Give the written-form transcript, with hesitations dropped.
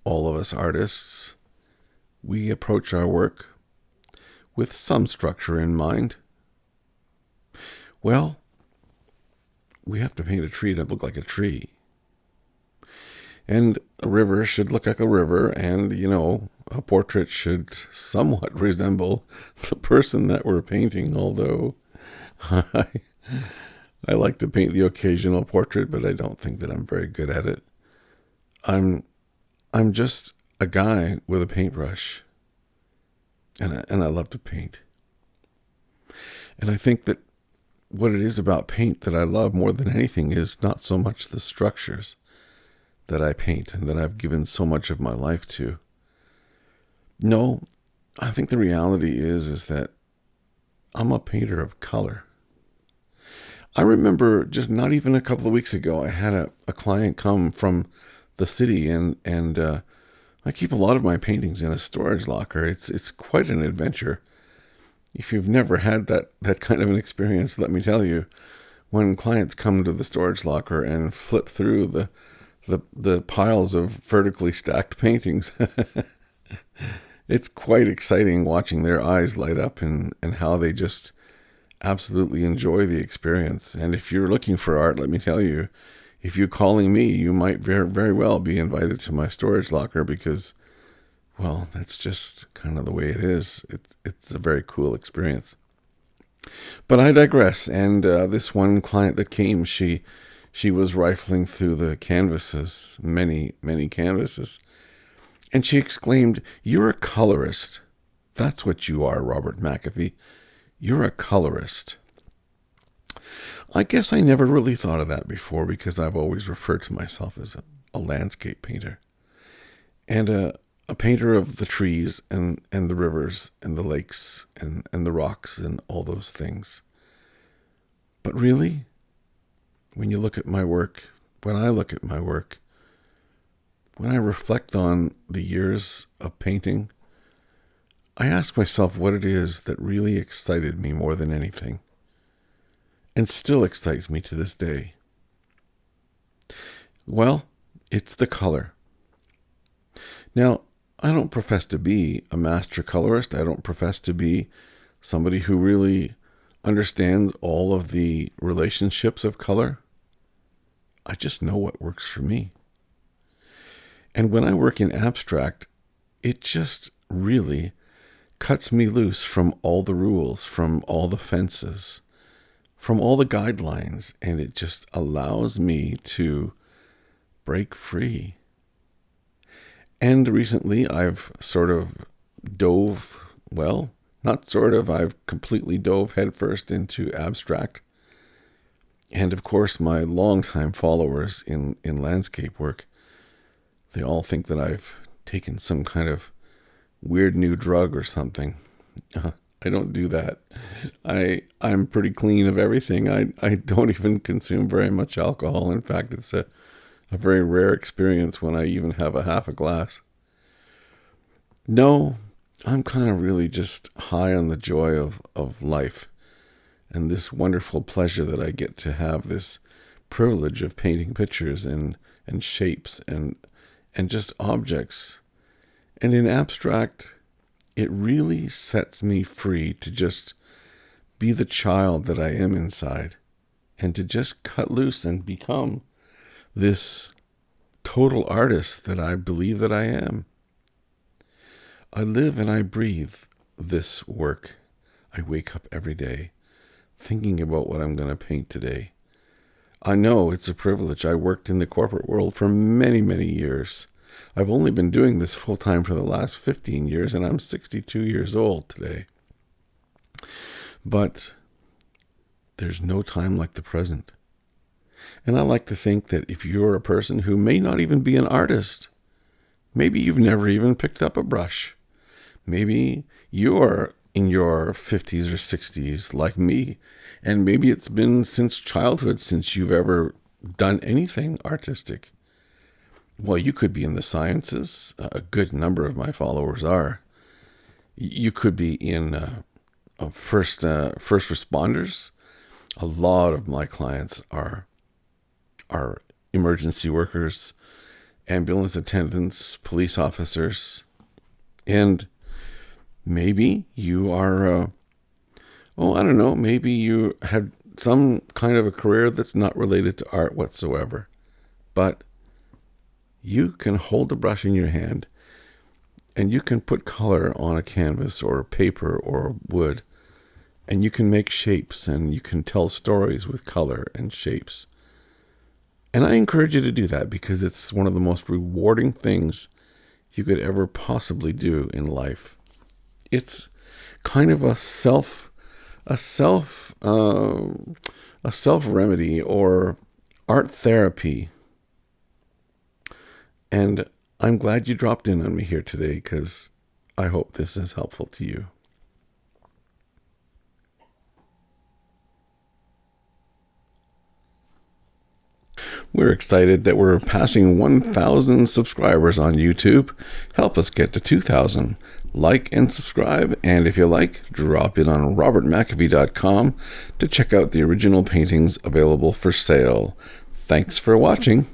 all of us artists, we approach our work with some structure in mind. Well, we have to paint a tree to look like a tree. And a river should look like a river, and, a portrait should somewhat resemble the person that we're painting, although I, I like to paint the occasional portrait, but I don't think that I'm very good at it. I'm just a guy with a paintbrush, and I love to paint. And I think that what it is about paint that I love more than anything is not so much the structures that I paint and that I've given so much of my life to. No, I think the reality is that I'm a painter of color. I remember just not even a couple of weeks ago, I had a client come from the city, and I keep a lot of my paintings in a storage locker. It's quite an adventure. If you've never had that kind of an experience, let me tell you, when clients come to the storage locker and flip through the piles of vertically stacked paintings, it's quite exciting watching their eyes light up and how they just absolutely enjoy the experience. And if you're looking for art, let me tell you, if you're calling me, you might very, very well be invited to my storage locker because, well, that's just kind of the way it is. It's a very cool experience. But I digress. And this one client that came, she was rifling through the canvases, many, many canvases. And she exclaimed, "You're a colorist. That's what you are, Robert McAfee. You're a colorist." I guess I never really thought of that before because I've always referred to myself as a landscape painter and a painter of the trees and the rivers and the lakes and the rocks and all those things. But really, when you look at my work, when I look at my work, when I reflect on the years of painting, I ask myself what it is that really excited me more than anything, and still excites me to this day. Well, it's the color. Now, I don't profess to be a master colorist. I don't profess to be somebody who really understands all of the relationships of color. I just know what works for me. And when I work in abstract, it just really cuts me loose from all the rules, from all the fences, from all the guidelines, and it just allows me to break free. And recently I've sort of I've completely dove headfirst into abstract. And of course, my longtime followers in landscape work, they all think that I've taken some kind of weird new drug or something. I don't do that. I'm pretty clean of everything. I don't even consume very much alcohol. In fact, it's a very rare experience when I even have a half a glass. No, I'm kind of really just high on the joy of life and this wonderful pleasure that I get to have this privilege of painting pictures and shapes and just objects. And in abstract, it really sets me free to just be the child that I am inside and to just cut loose and become this total artist that I believe that I am. I live and I breathe this work. I wake up every day thinking about what I'm going to paint today. I know it's a privilege. I worked in the corporate world for many, many years. I've only been doing this full time for the last 15 years, and I'm 62 years old today. But there's no time like the present. And I like to think that if you're a person who may not even be an artist, maybe you've never even picked up a brush. Maybe you're in your 50s or 60s like me, and maybe it's been since childhood since you've ever done anything artistic. Well, you could be in the sciences. A good number of my followers are. You could be in first responders. A lot of my clients are emergency workers. ambulance attendants, police officers, and maybe you are, I don't know, maybe you had some kind of a career that's not related to art whatsoever, but you can hold a brush in your hand and you can put color on a canvas or paper or wood, and you can make shapes and you can tell stories with color and shapes. And I encourage you to do that because it's one of the most rewarding things you could ever possibly do in life. It's kind of a self remedy or art therapy. And I'm glad you dropped in on me here today because I hope this is helpful to you. We're excited that we're passing 1,000 subscribers on YouTube. Help us get to 2,000. Like and subscribe, and if you like, drop in on robertmcafee.com to check out the original paintings available for sale. Thanks for watching.